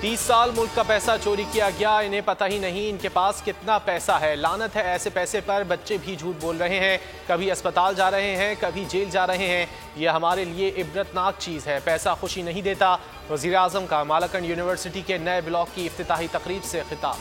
30 साल मुल्क का पैसा चोरी किया गया, इन्हें पता ही नहीं इनके पास कितना पैसा है। लानत है ऐसे पैसे पर। बच्चे भी झूठ बोल रहे हैं, कभी अस्पताल जा रहे हैं, कभी जेल जा रहे हैं। यह हमारे लिए इबरतनाक चीज़ है। पैसा खुशी नहीं देता। वज़ीर आज़म का मालाकंड यूनिवर्सिटी के नए ब्लॉक की इफ्तिताही तकरीब से खिताब।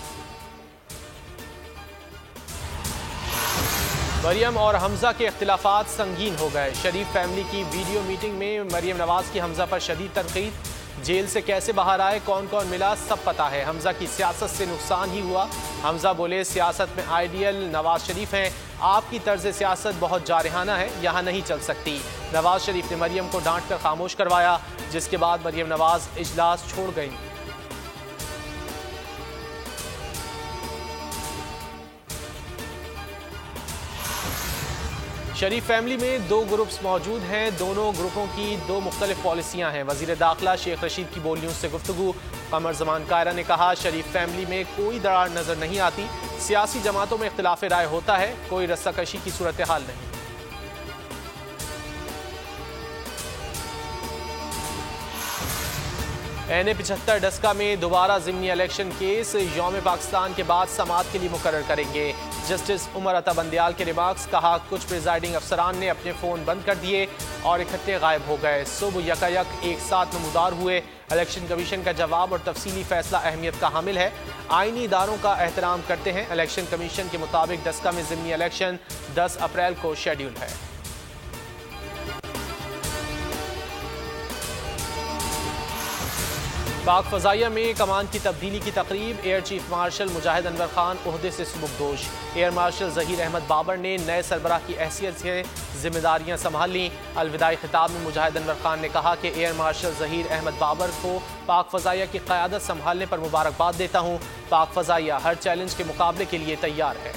मरियम और हमजा के इख्तिलाफात संगीन हो गए। शरीफ फैमिली की वीडियो मीटिंग में मरियम नवाज की हमजा पर शदीद तनकीद। जेल से कैसे बाहर आए, कौन कौन मिला, सब पता है। हमजा की सियासत से नुकसान ही हुआ। हमजा बोले, सियासत में आइडियल नवाज शरीफ हैं। आपकी तर्ज सियासत बहुत जारहाना है, यहाँ नहीं चल सकती। नवाज शरीफ ने मरियम को डांट कर खामोश करवाया, जिसके बाद मरियम नवाज इजलास छोड़ गई। शरीफ फैमिली में दो ग्रुप्स मौजूद हैं। दोनों ग्रुपों की दो मुख्तलिफ पॉलिसियां हैं। वज़ीर दाखिला शेख रशीद की बोल न्यूज़ से गुफ्तगू। कमर जमान कायरा ने कहा, शरीफ फैमिली में कोई दरार नजर नहीं आती। सियासी जमातों में इख्तिलाफ राय होता है, कोई रस्साकशी की सूरत हाल नहीं। NA-75 डस्का में दोबारा ज़िमनी इलेक्शन केस यौम पाकिस्तान के बाद समाअत के लिए मुकर्रर करेंगे। जस्टिस उमर अता बंदियाल के रिमार्क्स। कहा, कुछ प्रिजाइडिंग अफसरान ने अपने फ़ोन बंद कर दिए और इकट्ठे गायब हो गए। सुबह यकायक एक साथ नमूदार हुए। इलेक्शन कमीशन का जवाब और तफसीली फैसला अहमियत का हामिल है। आइनी इदारों का एहतराम करते हैं। इलेक्शन कमीशन के मुताबिक डस्का में ज़िमनी इलेक्शन 10 अप्रैल को शेड्यूल है। पाक फ़ज़ाइया में कमान की तब्दीली की तकरीब। एयर चीफ मार्शल मुजाहिद अनवर खान ओहदे से सुबुकदोश। एयर मार्शल ज़हीर अहमद बाबर ने नए सरबराह की हैसियत से जिम्मेदारियां संभाल लीं। अलविदाई खिताब में मुजाहिद अनवर खान ने कहा कि एयर मार्शल ज़हीर अहमद बाबर को पाक फ़ज़ाइया की क़यादत संभालने पर मुबारकबाद देता हूँ। पाक फ़ज़ाइया हर चैलेंज के मुकाबले के लिए तैयार है।